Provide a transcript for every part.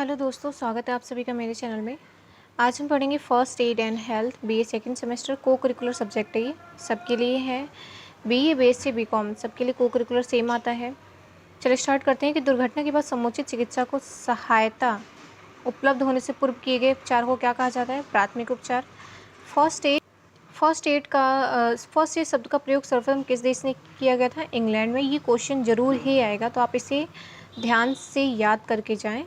Hello दोस्तों, स्वागत है आप सभी का मेरे चैनल में। आज हम पढ़ेंगे first aid and health BA second semester को करिकुलर सब्जेक्ट है। ये सबके लिए है। बीए बीएससी बीकॉम सबके लिए को करिकुलर सेम आता है। चलिए स्टार्ट करते हैं कि दुर्घटना के बाद समुचित चिकित्सा को सहायता उपलब्ध होने से पूर्व किए गए उपचार को क्या कहा जाता है? प्राथमिक उपचार। फर्स्ट एड शब्द का प्रयोग सर्वप्रथम किस देश ने किया गया था? इंग्लैंड में। ये क्वेश्चन जरूर ही आएगा, तो आप इसे ध्यान से याद करके जाएं।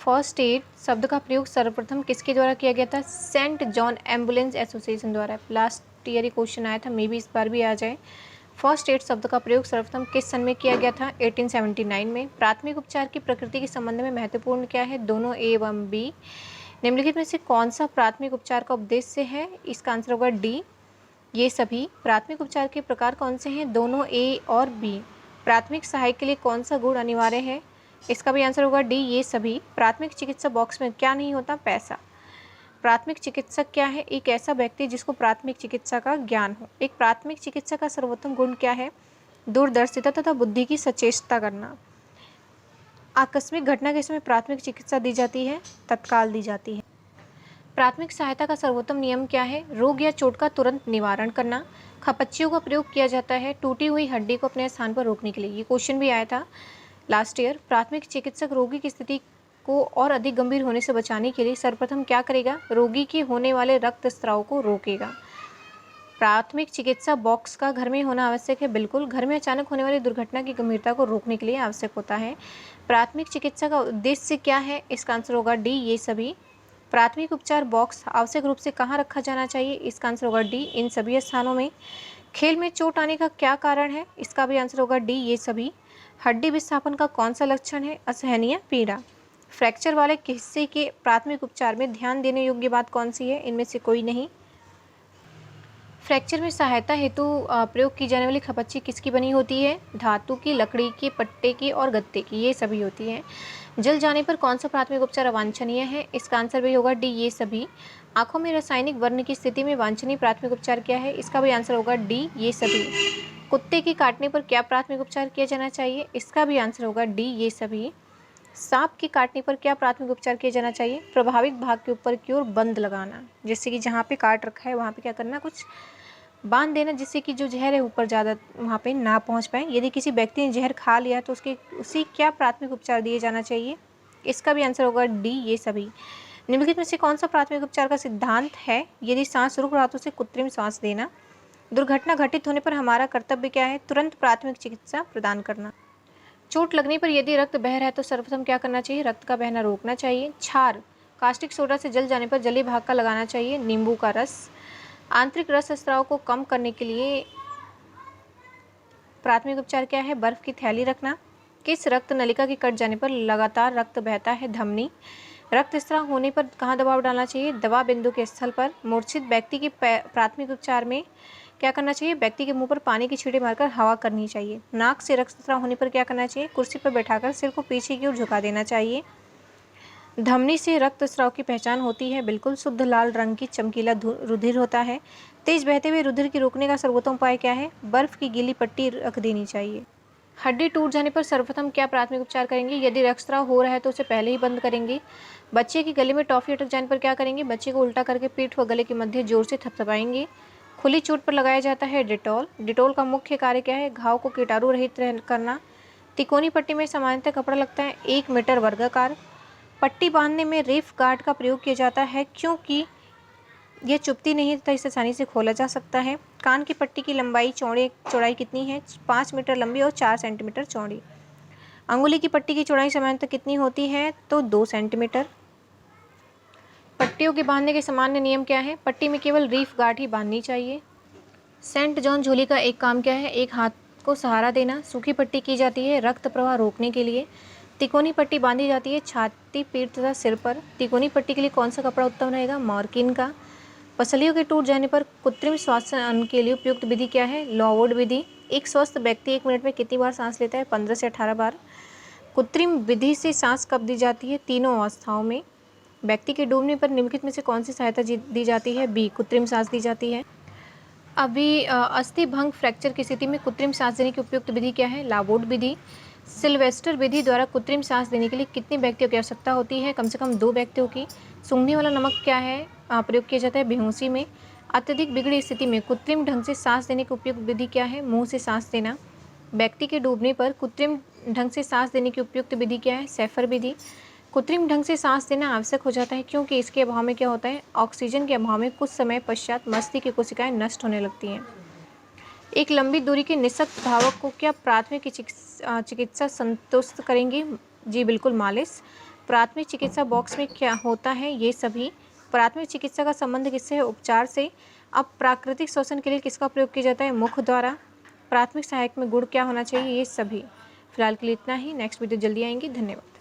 फर्स्ट एड शब्द का प्रयोग सर्वप्रथम किसके द्वारा किया गया था? सेंट जॉन एम्बुलेंस एसोसिएशन द्वारा। लास्ट ईयर ये क्वेश्चन आया था, मे बी इस बार भी आ जाए। फर्स्ट एड शब्द का प्रयोग सर्वप्रथम किस सन में किया गया था? 1879 में। प्राथमिक उपचार की प्रकृति के संबंध में महत्वपूर्ण क्या है? दोनों ए एवं बी। निम्नलिखित में से कौन सा प्राथमिक उपचार का उद्देश्य है? इसका आंसर होगा डी, ये सभी। प्राथमिक उपचार के प्रकार कौन से हैं? दोनों ए और बी। प्राथमिक सहायक के लिए कौन सा गुण अनिवार्य है? इसका भी आंसर होगा डी, ये सभी। प्राथमिक चिकित्सा बॉक्स में क्या नहीं होता? पैसा। प्राथमिक चिकित्सक क्या है? एक ऐसा व्यक्ति जिसको प्राथमिक चिकित्सा का ज्ञान हो। एक प्राथमिक चिकित्सक का सर्वोत्तम गुण क्या है? दूरदर्शिता तथा बुद्धि की सचेतता करना। आकस्मिक घटना के समय प्राथमिक चिकित्सा दी जाती है? तत्काल दी जाती है। प्राथमिक सहायता का सर्वोत्तम नियम क्या है? रोग या चोट का तुरंत निवारण करना। खपच्चियों का प्रयोग किया जाता है टूटी हुई हड्डी को अपने स्थान पर रोकने के लिए। ये क्वेश्चन भी आया था लास्ट ईयर। प्राथमिक चिकित्सक रोगी की स्थिति को और अधिक गंभीर होने से बचाने के लिए सर्वप्रथम क्या करेगा? रोगी के होने वाले रक्तस्राव को रोकेगा। प्राथमिक चिकित्सा बॉक्स का घर में होना आवश्यक है? बिल्कुल। घर में अचानक होने वाली दुर्घटना की गंभीरता को रोकने के लिए आवश्यक होता है। प्राथमिक चिकित्सा का उद्देश्य क्या है? इसका आंसर होगा डी, ये सभी। प्राथमिक उपचार बॉक्स आवश्यक रूप से कहाँ रखा जाना चाहिए? इसका आंसर होगा डी, इन सभी स्थानों में। खेल में चोट आने का क्या कारण है? इसका भी आंसर होगा डी, ये सभी। हड्डी विस्थापन का कौन सा लक्षण है? असहनीय पीड़ा। फ्रैक्चर वाले हिस्से के प्राथमिक उपचार में ध्यान देने योग्य बात कौन सी है? इनमें से कोई नहीं। फ्रैक्चर में सहायता हेतु प्रयोग की जाने वाली खपच्ची किसकी बनी होती है? धातु की, लकड़ी की, पट्टे की और गत्ते की, ये सभी होती हैं। जल जाने पर कौन सा प्राथमिक उपचार अवांछनीय है? इसका आंसर भी होगा डी, ये सभी। आंखों में रासायनिक वर्ण की स्थिति में वांछनीय प्राथमिक उपचार क्या है? इसका भी आंसर होगा डी, ये सभी। कुत्ते के काटने पर क्या प्राथमिक उपचार किया जाना चाहिए? इसका भी आंसर होगा डी, ये सभी। सांप के काटने पर क्या प्राथमिक उपचार किया जाना चाहिए? प्रभावित भाग के ऊपर की ओर बंद लगाना, जैसे कि जहाँ पे काट रखा है वहाँ पे क्या करना, कुछ बांध देना, जिससे कि जो जहर है ऊपर ज़्यादा वहाँ पे ना पहुँच पाए। यदि किसी व्यक्ति ने जहर खा लिया तो उसी क्या प्राथमिक उपचार दिए जाना चाहिए? इसका भी आंसर होगा डी, ये सभी। निम्नलिखित में से कौन सा प्राथमिक उपचार का सिद्धांत है? यदि सांस रुक रहा तो उसे कृत्रिम सांस देना। दुर्घटना घटित होने पर हमारा कर्तव्य क्या है? तुरंत प्राथमिक चिकित्सा प्रदान करना। चोट लगने पर यदि रक्त बह रहा है तो सर्वप्रथम क्या करना चाहिए? रक्त का बहना रोकना चाहिए। क्षार कास्टिक सोडा से जल जाने पर जली भाग का लगाना चाहिए। नींबू का रस। आंतरिक रक्तस्राव को कम करने के लिए प्राथमिक उपचार क्या है? बर्फ की थैली रखना। किस रक्त नलिका के कट जाने पर लगातार रक्त बहता है? धमनी। रक्तस्राव होने पर कहाँ दबाव डालना चाहिए? दवा बिंदु के स्थल पर। मूर्छित व्यक्ति की प्राथमिक उपचार में क्या करना चाहिए? व्यक्ति के मुंह पर पानी की छींटे मारकर हवा करनी चाहिए। नाक से रक्तस्राव होने पर क्या करना चाहिए? कुर्सी पर बैठाकर सिर को पीछे की ओर झुका देना चाहिए। धमनी से रक्तस्राव की पहचान होती है? बिल्कुल। शुद्ध लाल रंग की चमकीला रुधिर होता है। तेज बहते हुए रुधिर की रोकने का सर्वोत्तम उपाय क्या है? बर्फ की गीली पट्टी रख देनी चाहिए। हड्डी टूट जाने पर सर्वप्रथम क्या प्राथमिक उपचार करेंगे? यदि रक्तस्राव हो रहा है तो उसे पहले ही बंद करेंगे। बच्चे के गले में टॉफी अटक जाने पर क्या करेंगे? बच्चे को उल्टा करके पीठ व गले के मध्य जोर से थपथपाएंगे। खुली चोट पर लगाया जाता है डेटॉल। डेटॉल का मुख्य कार्य क्या है? घाव को कीटाणु रहित करना। तिकोनी पट्टी में सामान्यतः कपड़ा लगता है 1 मीटर वर्गाकार। पट्टी बांधने में रेफ गार्ड का प्रयोग किया जाता है क्योंकि यह चुभती नहीं तथा इसे आसानी से खोला जा सकता है। कान की पट्टी की लंबाई चौड़ाई कितनी है? 5 मीटर लंबी और 4 सेंटीमीटर चौड़ी। अंगुली की पट्टी की चौड़ाई सामान्यतः कितनी होती है? तो 2 सेंटीमीटर। पट्टियों के बांधने के सामान्य नियम क्या है? पट्टी में केवल रीफ गार्ड ही बांधनी चाहिए। सेंट जॉन झोली का एक काम क्या है? एक हाथ को सहारा देना। सूखी पट्टी की जाती है रक्त प्रवाह रोकने के लिए। तिकोनी पट्टी बांधी जाती है छाती, पीठ तथा सिर पर। तिकोनी पट्टी के लिए कौन सा कपड़ा उत्तम रहेगा? मॉर्किन का। पसलियों के टूट जाने पर कृत्रिम श्वसन के लिए उपयुक्त विधि क्या है? लॉवुड विधि। एक स्वस्थ व्यक्ति 1 मिनट में कितनी बार सांस लेता है? 15 से 18 बार। कृत्रिम विधि से सांस कब दी जाती है? तीनों अवस्थाओं में। व्यक्ति के डूबने पर निम्नलिखित में से कौन सी सहायता दी जाती है? बी, कृत्रिम सांस दी जाती है। अभी अस्थि भंग फ्रैक्चर की स्थिति में कृत्रिम सांस देने की उपयुक्त विधि क्या है? लावुड विधि। सिल्वेस्टर विधि द्वारा कृत्रिम सांस देने के लिए कितने व्यक्तियों की आवश्यकता होती है? कम से कम 2 व्यक्तियों की। सूंघने वाला नमक क्या है? प्रयोग किया जाता है बेहोशी में। अत्यधिक बिगड़ी स्थिति में कृत्रिम ढंग से सांस देने की उपयुक्त विधि क्या है? मुंह से सांस देना। व्यक्ति के डूबने पर कृत्रिम ढंग से सांस देने की उपयुक्त विधि क्या है? सेफर विधि। कृत्रिम ढंग से सांस देना आवश्यक हो जाता है क्योंकि इसके अभाव में क्या होता है? ऑक्सीजन के अभाव में कुछ समय पश्चात मस्तिष्क की कोशिकाएं नष्ट होने लगती हैं। एक लंबी दूरी के निःशक्त धावक को क्या प्राथमिक चिकित्सा संतुष्ट करेंगी? जी बिल्कुल, मालिश। प्राथमिक चिकित्सा बॉक्स में क्या होता है? ये सभी। प्राथमिक चिकित्सा का संबंध किससे है? उपचार से। अब प्राकृतिक श्वसन के लिए किसका प्रयोग किया जाता है? मुख द्वारा। प्राथमिक सहायक में गुण क्या होना चाहिए? ये सभी। फिलहाल के लिए इतना ही। नेक्स्ट वीडियो जल्दी आएंगी। धन्यवाद।